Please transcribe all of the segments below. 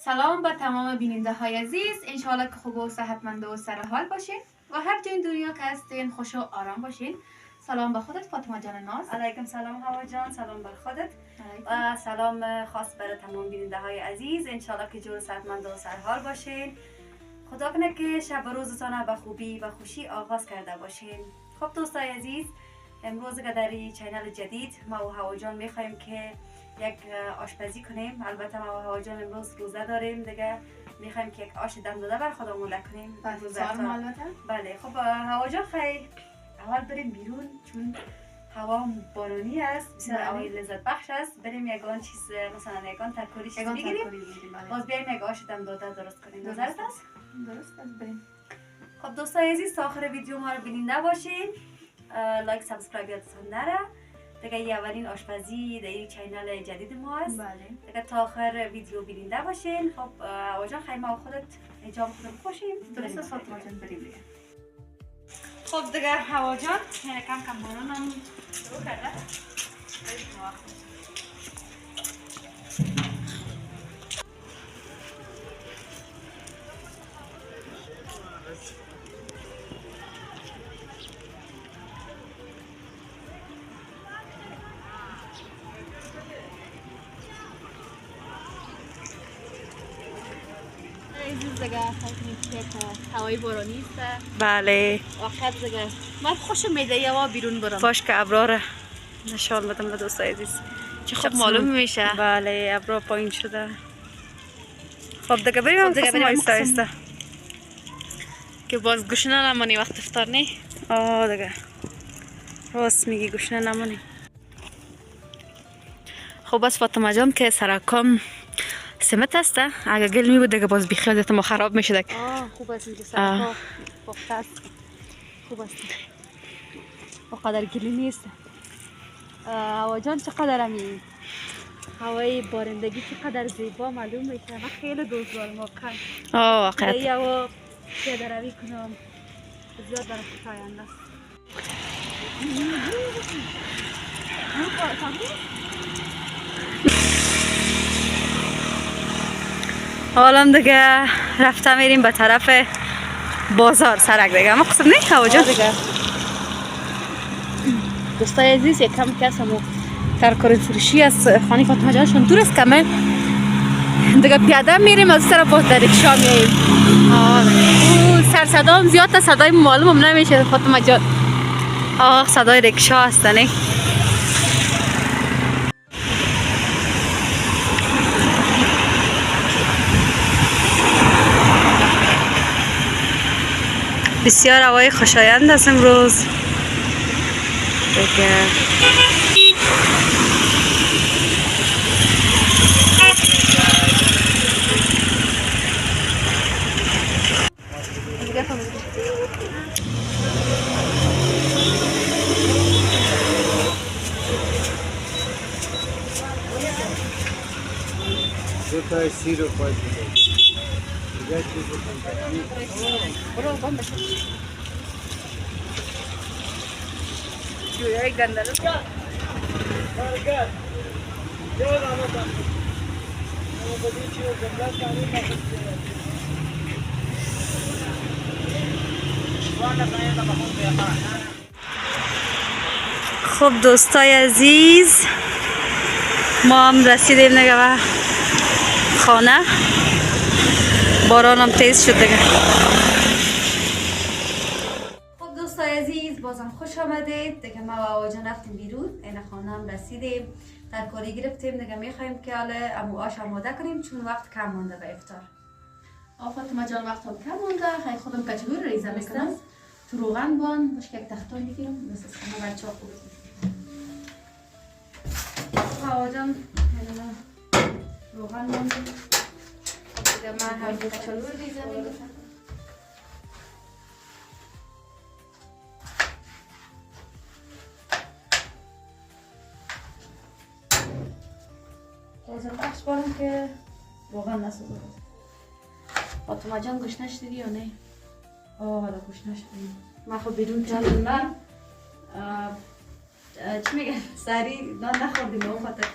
سلام به تمام بیننده های عزیز، انشاءالله که خوب و صحتمند و سرحال باشین و هر جای دنیا که هستین خوش و آرام باشین. سلام به خودت فاطمه جان ناز. علیکم سلام هوا جان، سلام بر خودت و سلام خاص برای تمام بیننده های عزیز. انشاءالله که جور و صحتمند و سرحال باشین. خدا کنه که شب و روزتان به خوبی و خوشی آغاز کرده باشین. خب دوستای عزیز، امروز که در این چینل جدید ما و هوا جان میخوایم که یک آشپزی کنیم. البته ما و هوا جان امروز روزه داریم دیگه، میخوایم که یک آش دم داده بر خودمون کنیم. بله. خب هوا جان خیلی اول بریم بیرون چون هوا بارانی است، بسیار لذت بخش است. بریم یگان چیز مثلا یگان ترکاری چیز بگیریم، باز بیایم یک آش دم داده درست کنیم. نظرت است؟ درست است. بریم. خب دوستای عزیز، تا آخر ویدیو ما رو بیننده باشین. لایک سابسکرایب یادتون نره. دیگه این اولین آشپزی در این چینل جدید ما است. بله. دیگه تا آخر ویدیو بیننده باشین. خب هوا جان خیلی ما خودت حجاب خودت خوشیم. درست است فاطمه جان، بریم دیگه. خب دیگه هوا جان کم کم بارانم شروع کرده. هوای بارانی است. بله. آخر دیگه من خوشم میاد یا بیرون برم. باش که ابراره نشان بدم به دوستای عزیز. چه خوب معلوم میشه. بله ابرار پایین شده. خب دیگه بریم آیسته آیسته که باز گوشنه نمانی وقت افطار نه. دیگه راست میگی، گوشنه نمانی. خب بس فاطمه جان که سرکم سمت است، اگه گل می بود دیگه باز بیخیالت ما خراب میشد. خوب است اینکه سرکا پخته است. خوب است. بقدر گلی نیست. هوا جان چقدر همی هوای بارندگی چقدر زیبا معلوم میشه. من خیلی دوست دارم واقعا. واقعا. دیگه هوا پیاده روی کنم زیاد برای خوشایند است. حالا دیگه رفته میریم به طرف بازار سرک دیگه. ما قسم نه هوا جان دیگه. دوستای عزیز، یکم کس همو ترکاری فروشی از خانه فاطمه جانشون دور است کمه. دیگه پیاده میریم از طرف باز در رکشا میاییم. سر صدا هم زیاد تا صدای معلوم نمیشه فاطمه جان. صدای رکشا هست نه. بسیار هوای خوشایند است امروز دیگه. خب دوستای عزیز، ما هم رسیدیم دیگه به خانه. باران هم تیز شد دیگه. خب دوستای عزیز، بازم خوش آمدید دیگه. ما و هوا جان رفتیم بیرون، این خانه هم رسیدیم، ترکاری گرفتیم دیگه. میخوایم که حالا امو آش آماده کنیم چون وقت کم مونده به افطار. فاطمه جان وقت هم کم مونده. خیلی خودم کچگوی ریزه میکنم تو روغن بان. باشه یک تختای میگیرم مثل خانه بچه ها خوب هوا جان روغن مونده دیگه. من هم کچگوی ریزه میکنم. لازم بخش بارم که روغن نسوزه. فاطمه جان گوشنش دیدی یا نه؟ حالا گوشنش دیدیم. من خب بیرون من چی میگن سری نان نخوردیم به اون خاطر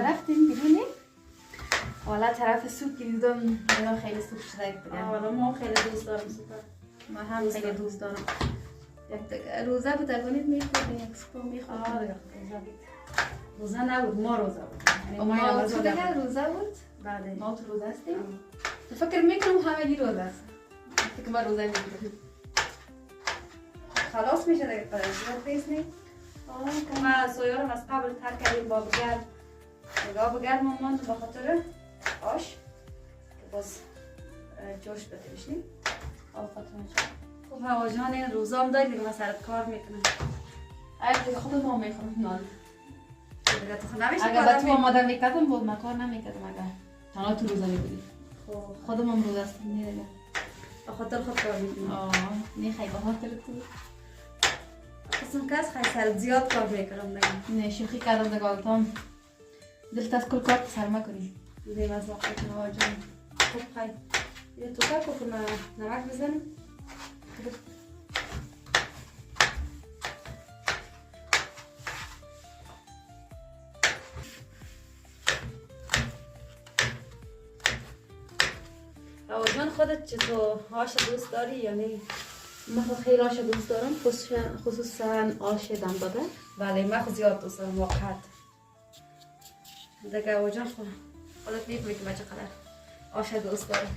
رفتیم بیرونه. والا طرف سوپ که دیدم اینا خیلی سوپ شده دیگه. والا ما خیلی دوست دارم سوپ. ما هم خیلی دوست دارم. یک دیگه روزه بود کنید میخورد یک سوپ میخورد. دیگه روزه بود. روزه نبود ما روزه بود. یعنی ما تو دیگه روزه بود. بله. ما تو روزه هستیم. فکر میکنم همگی روزه است. فکر ما روزه نمیگیریم. خلاص میشه دیگه پرنج خیس نی. ما سویا رو از قبل تر کردیم با بگرد. نگاه بگرد مامان به خاطر آش که باز جوش بدهش نی. فاطمه جان. خب هوا جان این روزام داری دیگه من سرت کار میکنم. اگه خود ما میخورم نان. دیگه تو خود نمیشه اگه با تو آماده میکردم بود من کار نمیکردم اگه تنها تو روزه میبودی. خب خودم هم روزه هستم دیگه. به خاطر خود کار میکنم. نه خیلی به خاطر تو. قسم کس خیلی سرت زیاد کار میکنم دیگه. نه شوخی کردم دیگه گفتم دلت از کل کار سر مکنی. دیگه از وقت هوا جان. خب خیلی. یه تو که کنم نمک بزنم. جان خودت چطور آش دوست داری یا نه؟ من خیلی آش دوست دارم خصوصا آش دم داده. بله من خود زیاد دوست دارم واقعا. دیگه جان خودت میفهمی که من چقدر آش دوست دارم.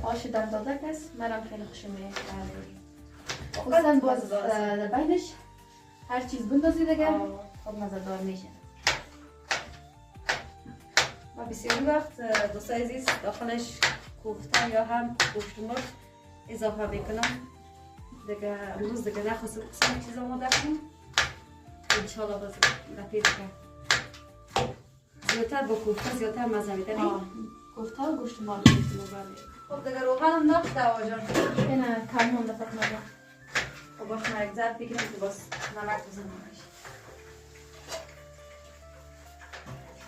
آش دم داده کس منم خیلی خوشم میاد. خصوصا باز بینش هر چیز بندازی دیگه خود مزه‌دار میشه. ما بسیاری وقت دوستای عزیز داخلش کوفته یا هم گوشت مرغ اضافه میکنم. دیگه امروز دیگه نخواستم قسم چیز آماده کنم. انشالله باز رفیق کنم. زیادتر با کوفته زیادتر مزه میده نه؟ کوفته و گوشت مرغ. خب دیگه روغنم نافت دوا جان. اینه کم مونده فاطمه جان. خب باش من یک ظرف بگیرم که باز نمک بزنم.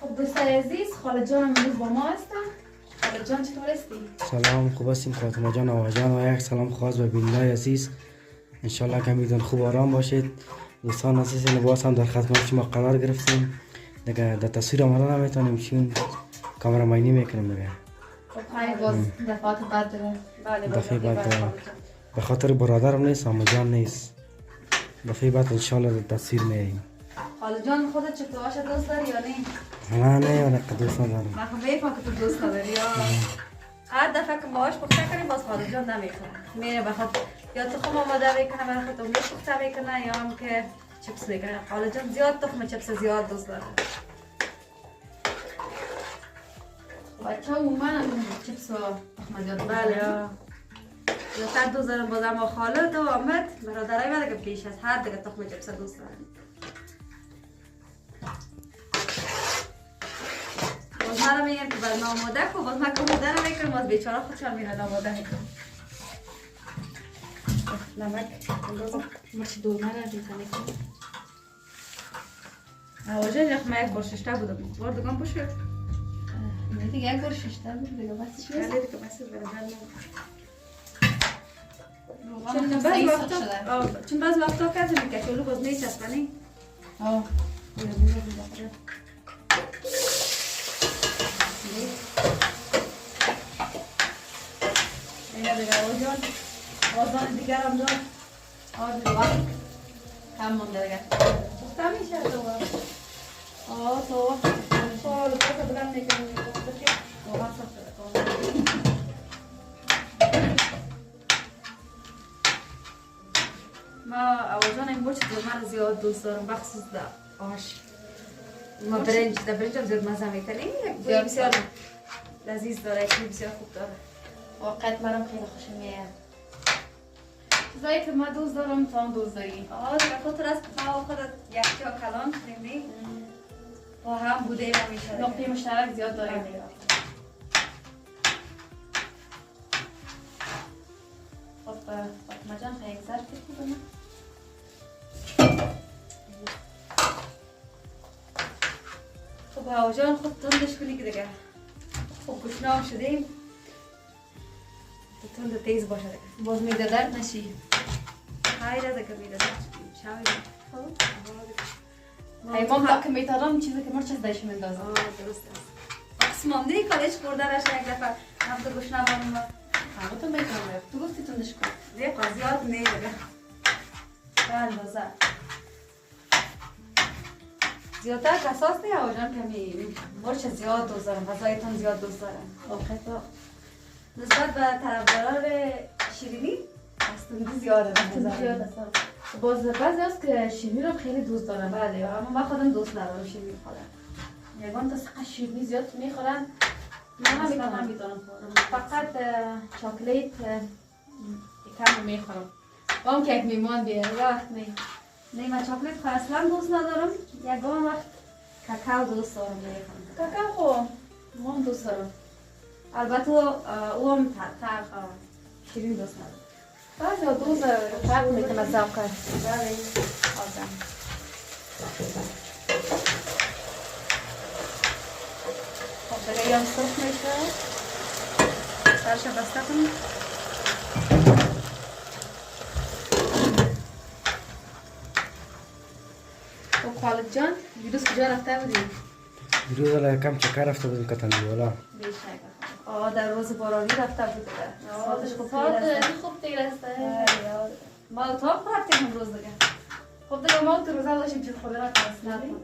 خب دوستای عزیز خاله جانم امروز با ما هستن. خاله جان چطور هستی؟ سلام خوب هستیم فاطمه جان آوا جان و یک سلام خاص به بیننده عزیز. انشالله که میدون خوب آرام باشید. دوستان عزیز باز هم در خدمت شما قرار گرفتیم. دیگه در تصویر آمده نمیتونیم چون کامرامانی میکنیم دیگه. خب خیلی باز دفعات بعد دیگه. بله دفعه بعد به خاطر برادرم نیست آما جان نیست. دفعه بعد انشالله در تصویر میاییم. خاله جان خودت چطور آش دوست داری یا نه؟ نه یا دوست ندارم. من خب میفهم که تو دوست نداری یا هر دفعه که باهاش پخته کنیم باز خاله جان نمیخوره. میره بخاطر یا تخم آماده میکنه برای خود امروز پخته میکنه یا هم که چپس میکنه. خاله جان زیاد تخم چپس زیاد دوست داره. بچه ها عموما چپس و تخم زیاد دوست بله دارن. زیادتر دوست دارم باز اما خاله تو آمد برادرای من دیگه پیش از هر دیگه تخم چپس دوست دارم. باز من میگم که برای ناماده کو باز من که آماده رو میکنم باز بیچاره خودشان میرن آماده میکنم. نمک اندازم مرچ دلمه را بیزنه کنم. آواجه یخ یک بار ششته بودم بار دگان بشه نه دیگه یک بار ششته بود دیگه بسش نیست. خیلی دیگه بسید برادر چون بعض وقتا کردم که کچولو باز میچسبنی. اینه دیگه آواجان آوازان دیگر هم دار دیگه وقت کم مونده دیگه. پخته میشه تو تو لطفا بلند میکنم واقعا سخته ما آوازان این برچ من زیاد دوست دارم بخصوص در آش. ما برنج در برنج هم زیاد مزه میکنیم. بوی بسیار لذیذ داره بوی بسیار خوب داره. واقعا منم خیلی خوشم میاد. چیزایی که من دوست دارم تو هم دوست داری. دیگه خودت از ما خودت یک جا کلان کنیم با هم بوده نمیشه. نقطه مشترک زیاد داریم. خب فاطمه جان خیلی ظرف کنم. خب هوا جان خود تندش کنی که دیگه خب گشنام شدیم. تند تیز باشه دیگه باز میده درد نشی. خیلی دیگه میده درد شاید حیوان تا که میتارم چیزی که مرچ از دایش میندازم. درست است. قسمم دی کالج خورده راش یک دفعه نفت گوش نبارم. تو میتونم تو گفتی تندش کن. دی قضیات میگه. اندازه. زیادتر کساس نه آجام کمی مرچ زیاد دوست دارم. غذایتون زیاد دوست دارم. آخه تو نسبت به طرفداران شیرینی هستند زیاده. زیاد است. باز بعضی هست که شیرینی رو خیلی دوست دارم. بله اما من خودم دوست ندارم شیرینی خودم. یگان تا سقه شیرینی زیاد میخورن. من نمیتونم خورم. فقط چاکلیت کم میخورم. با هم که یک میمان بیاره وقت نه من چاکلیت خو اصلا دوست ندارم. یگان وقت کاکائو دوست دارم میخورم. کاکائو خو من دوست دارم. البته او هم تلخ شیرین دوست ندارم. بعضی ها دوست فرق میکنه ذوق کرد. بله آدم. خب دیگه یم سرخ میشه. سرش بسته کنیم. خب خالد جان دیروز کجا رفته بودی؟ دیروز الان کم چکر رفته بودیم کتندی بالا. در روز بارانی رفته بود. ساعتش خوب خوب تیر است. ما اتاق رفتیم امروز دیگه. خب دیگه ما تو روزا داشتیم چیز خورده را کنستیم.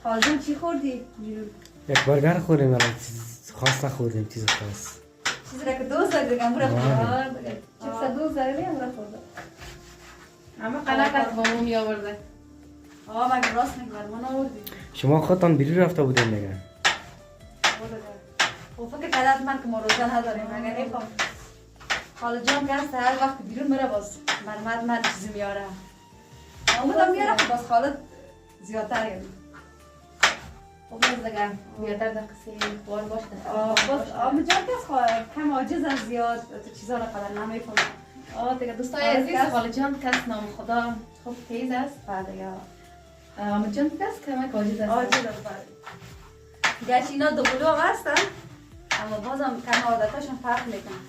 خالدون چی خوردی؟ یک برگر خوردیم الان چیز خاص نخوردیم چیز خاص. چیزی را که دوست داری دیگه امرو خورد. چیز دوست داری امرو خورد. اما قلقت با مو می آورده. مگه راست میگی من آوردی. شما خودتان بیرون رفته بودین دیگه. خب فکر کردم من که ما روزه نداریم مگه نمیفهم. خالد جان گست هر وقت بیرون میره باز من چیزی میاره. اومدم میاره خب باز خالد زیادتر یعنی. خب باز دیگه بیادر در قصه خوار باشه. باز آمجان کس کم عاجز از زیاد چیزا را قدر نمیفهم. دیگه دوستای عزیز خالد جان کس نام خدا خوب تیز است. بله یا آمد جان کس کمک عاجز است. عاجز است بله. گرچه اینا دوقلو هم هستن اما بازم کم عادتاشون فرق میکنن.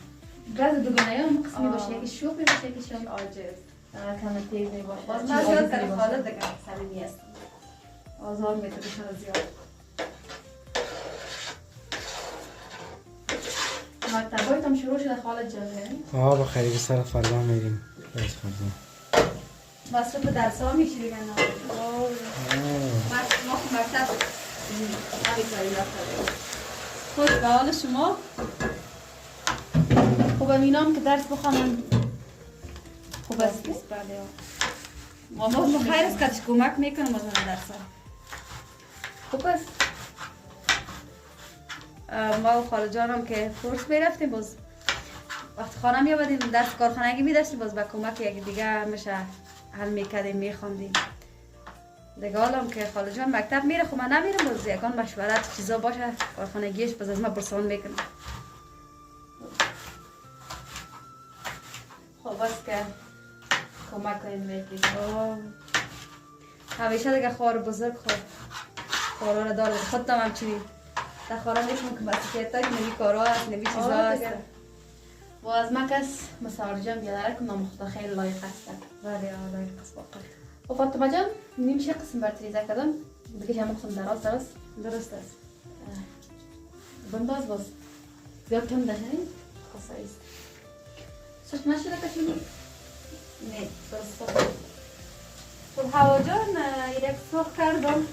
بعض دوگانه هم قسمی باشه یکی شوخ باشه یکی شوخ عاجز. کم تیز باشه. باز من زیاد در خالد دیگه صمیمی هستم. آزار میتونشون زیاد. مکتبایت هم شروع شده خالد جان. با خرید سر فردا میریم. بس فردا. مصرف درس ها میشه دیگه نه. ما خب مکتب نمیتونیم رفته. خوش به حال شما؟ خوب امینام که درس بخوانم خوب است. بله ما خیر است که کمک میکنم از اون درس ها. خوب است. ما و خاله جانم که کورس میرفتیم باز وقتی خانه میابدیم درس کارخانگی میداشتیم باز با کمک یک دیگه میشه حل میکردیم میخواندیم دیگه. حالم که خاله جان مکتب میره خب من نمیرم باز یکان مشورت چیزا باشه کارخانگیش باز از من پرسان میکنم. خوب است که کمک کنیم میکنیم. همیشه دیگه خوار بزرگ خوارا را داره خودم همچنین در خوارا میشم که مسیحیت های نمی کارا هست نمی چیزا هست. و از من کس مسار جان بیادره که نام خدا خیلی لایق است. بله لایق است واقعا. و فاطمه جان نمیشه قسم بر تریزه کردم دیگه همه قسم درست درست است. بنداز باز زیاد کم داشتیم خاصه است. سرش نشده کسی نه درست. خب هوا جان یک سرخ کردم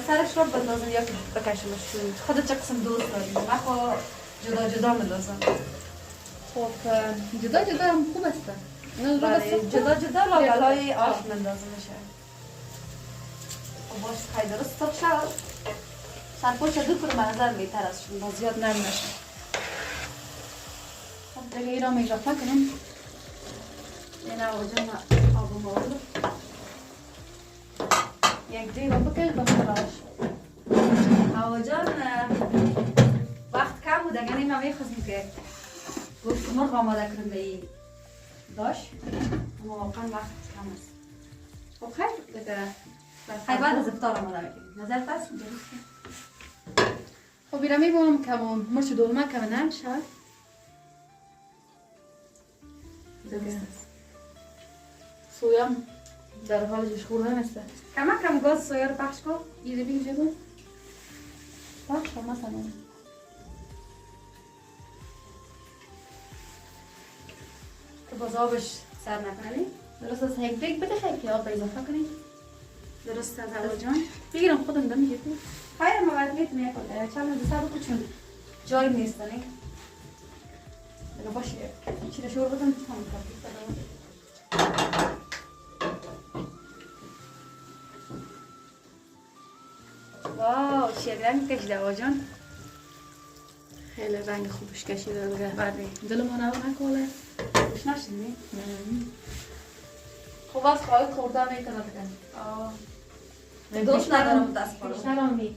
سرش رو بندازم یا که بکشمش خود چه قسم دوست داریم من خو جدا جدا مندازم. خب جدا جدا هم خوب است. جدا جدا لابلای آش مندازم میشه. خب باش خیلی درست سرخ شد. سرپوش دو پر منظر بهتر است چون زیاد نرم نشه. خب دیگه ایران اضافه کنیم. این هوا جان آبم آورد. یک دیگه بکش بخوراش. هوا جان وقت کم بود اگر نیم میخواستیم که گفت مرغ آماده کنیم به این داشت اما واقعا وقت کم است. خب خیلی دیگه خیلی بعد از افطار آماده میکنیم نظر پس خب ایران میبونم که مرچ دولمه که نرم شد درست است. سویم در حال جوش خوردن است. کم گاز سویا رو پخش کن. ایده بگی جبو پخش کن مثلا که باز آبش سر نکنی. درست از هیک بیگ بده خیلی آب اضافه کنی. درست از هوا جان. بگیرم خودم دم میگه خیر ما باید میتونی چند دسته بکن چون جای نیست دنی. دیگه باشه چی رو شور بدم هم کافی. واو چه رنگ کشیده آقا جان. خیلی رنگ خوبش کشیده دیگه. بله. دلمون رو نکوله. خوش نشدی؟ خب از خواهد خورده میکنه دیگه. دوست ندارم دست پارو. بیشتر آمی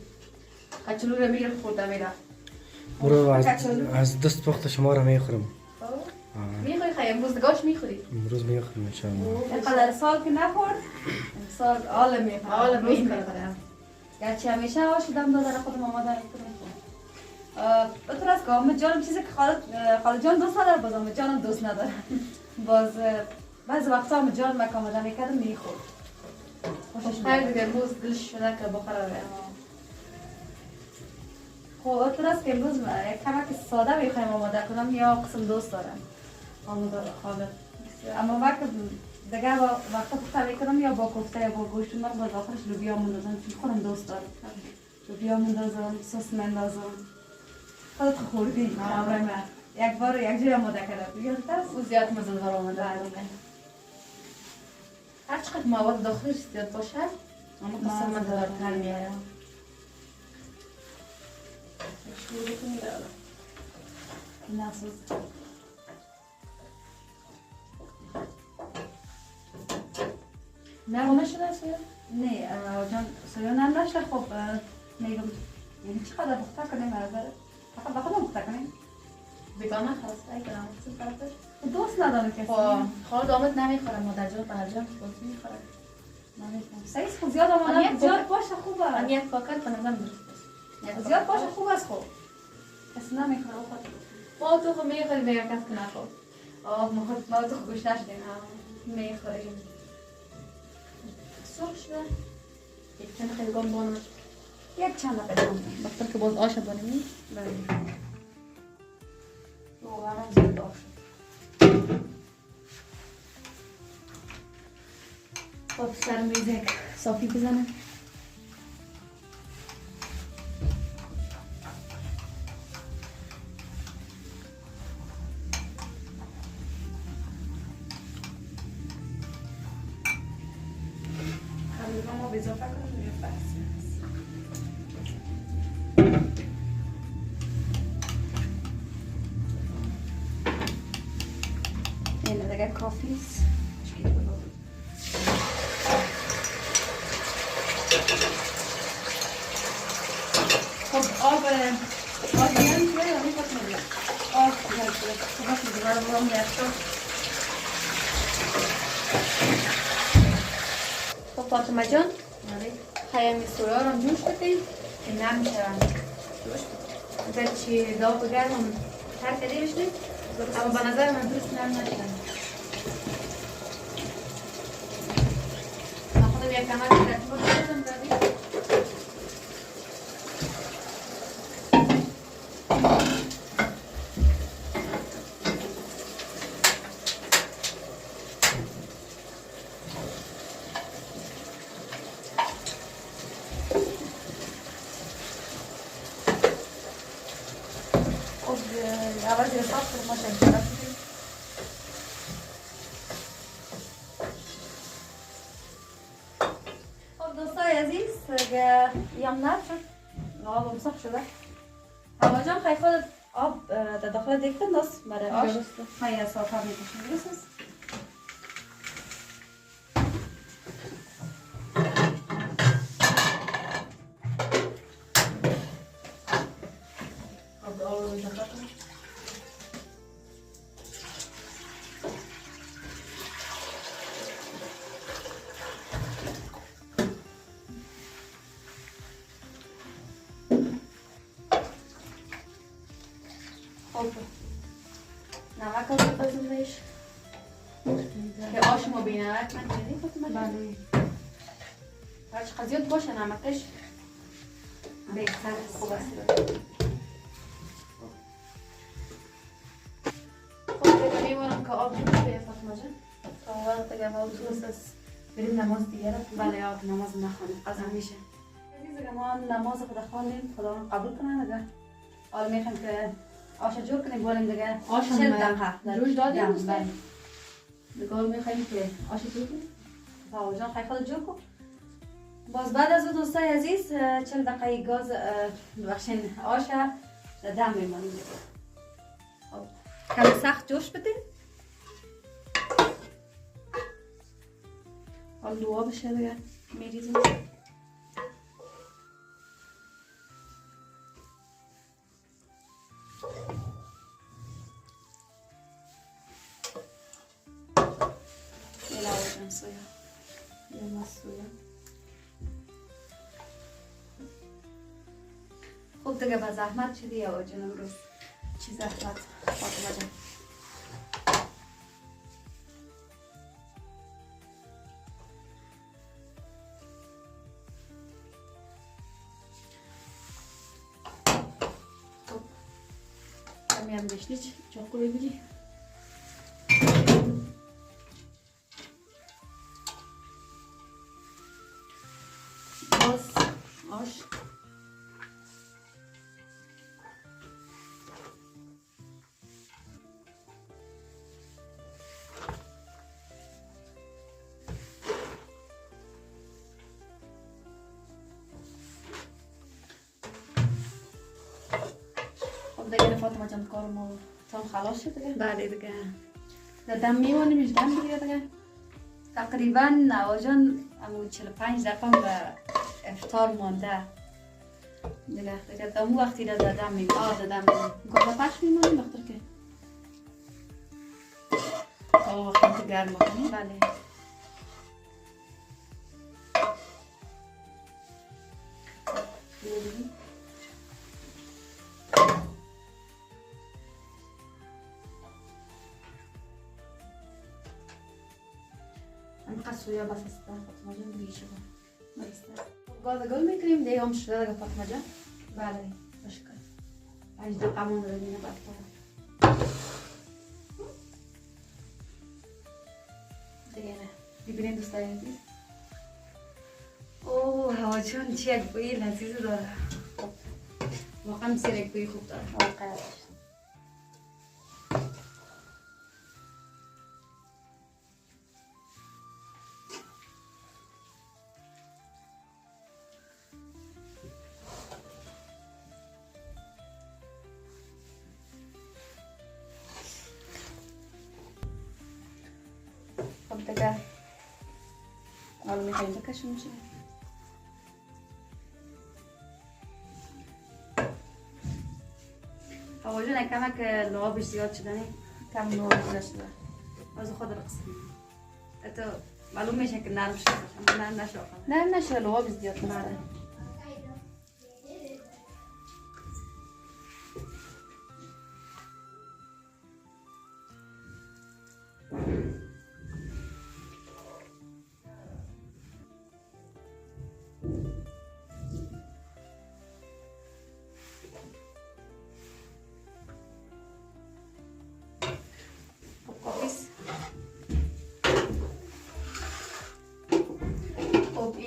کچلو رو میگیره خورده میره. برو از دست پخت شما رو میخورم. میخوری خیلی امروز دگاش میخوری؟ امروز میخورم انشاءالله. اینقدر سال که نخورد سال عالم میخوره. عالم میخوره. گرچه همیشه آشدم داده را خودم آماده میکنم. بطور از که آمد جانم چیزی که خالد جان دوست نداره باز آمد جانم دوست نداره. باز بعضی وقتا آمد جان مک آماده میکردم میخورد. خیلی دیگه امروز دلش شده که بخوره. خب بطور از که امروز یک کمک ساده میخوایم آماده کنم یا قسم دوست دارم آماده خالد. اما وقت دیگه وقتا پخته میکنم یا با کوفته یا با گوشت مرغ باز آخرش لوبیا مندازم چون خودم دوست دارم. لوبیا مندازم سس مندازم. خودت خوردی آره من یک بار یک جای آماده کردم یادت او زیاد مزه‌دار آمده دیگه. هر چقدر مواد داخلش زیاد باشه اما قسم مزه‌دارتر میاره. شروع کنی داره. نسوز. نرم نشده سویا؟ نه جان سویا نرم نشده خب میگم یعنی چقدر پخته کنیم فقط با خودم پخته کنیم بیگانه خواسته ای کنم چون طرفش دوست ندارم کسی خالد آمد نمیخوره مادر جان پدر جان باز میخوره نمیخوام سعیس خود زیاد آماده زیاد باشه خوبه من یک پاکت کنم درست زیاد باشه خوب است خب کسی نمیخوره خود ما تو خود میخوریم به یک کس که نخور ما تو خوش نشدیم میخوریم سرخ شده یک چند خیلی گم بانم یک چند دقیقه بختر که باز آش بانیم بله واقعا زیاد آش خب سر میز یک صافی بزنم ما اضافه کنیم یه بحث اینه دیگه کافی است خب آب میان شده یا میخواد میگم آب میان شده خب باشه دوباره برام یخ شد خب فاطمه جان خیلی سویا رو جوش بدید که نرم شوند اگر چی داغ بگردم تر کده بشنید اما به نظر من درست نرم نشدن من خودم یک کمک ترتیب بودم دادی اول زیر صاف کنیم ما شکل خب دوستای عزیز یم نرد شد آب صاف شده هوا جان خیلی خود آب در داخل دیگه بنداز برای آش خیلی صاف هم میکشیم درست است نمک رو بزنیش که آش ما بینه من چیزی فاطمه جان؟ بله هرچی قضیات باشه نمکش بهتر است. خوب است. خب دیگه میمونم که آب جوش به فاطمه جان تا وقت دیگه ما درست است بریم نماز دیگه رو بله آب نماز نخوانیم قضا میشه. عزیز اگه ما نماز خدا خواندیم خدا قبول کنه دیگه. حالا میخوایم که آش جور کنیم بولیم دیگه. آش 40 دقیقه جوش دادیم دم، دوست بله. دیگه میخوایم که آش جور کنیم. باو جان خیلی خود جور کن. باز بعد از اون دوستای عزیز 40 دقیقه گاز بخشین آش دم میمونیم دیگه. خب کمی سخت جوش بدیم. حالا دعا بشه دیگه میریزیم. علاوه جان سویا. یه مسئوله. خوب دیگه با زحمت شدی یا جان امروز چی زحمت فاطمه جان. کمی هم گشنیج چاقو بگیری. باز آش خب دیگه فاطمه جان کار ما تام خلاص شد دیگه. بله دیگه دم میمونیمش دم دیگه دیگه. تقریبا نواجان امو 45 دقیقه به افطار مانده دیگه دمو وقتی را دادم میمونه. دادم گوزه پش میمونیم دختر که تا وقتی گرم کنیم. بله اینقدر سویا بس است فاطمه جان دیگه شد. درسته. گاز گل میکنیم دیگه هم شده دیگه فاطمه جان. بله بشکر. 5 دقیقه مونده دیگه بعد دیگه نه. ببینید دوستای عزیز. اوه هوا جان چه یک بوی لذیذ داره. واقعا بسیار یک بوی خوب داره. واقعا. خب دیگه حالا میخواییم بکشیم میشه. هوا جان کمک لعابش زیاد شدنی کم لعاب شده از خود رقص تو معلوم میشه که نرم شده اما نرم نشده. نه نشه لعاب زیاد نشه.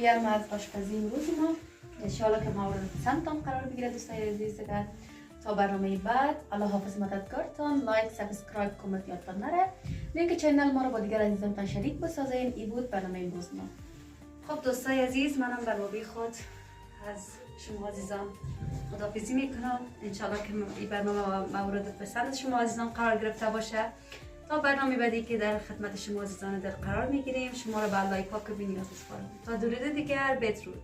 هم از آشپزی امروز ما انشاءالله که مورد پسندتان قرار بگیره دوستای عزیز. دیگر تا برنامه بعد الله حافظ مددکارتان. لایک سابسکرایب کامنت یادتان نره. لینک چینل ما رو با دیگر عزیزانتان شریک بسازین. این بود برنامه امروز ما. خب دوستای عزیز منم در بابی خود از شما عزیزان خداحافظی میکنم. انشاءالله که این برنامه مورد پسند شما عزیزان قرار گرفته باشه. تا برنامه بعدی که در خدمت شما عزیزان در قرار میگیریم شما رو به لایک ها که بینیاز بسپارم. تا درود دیگر بدرود.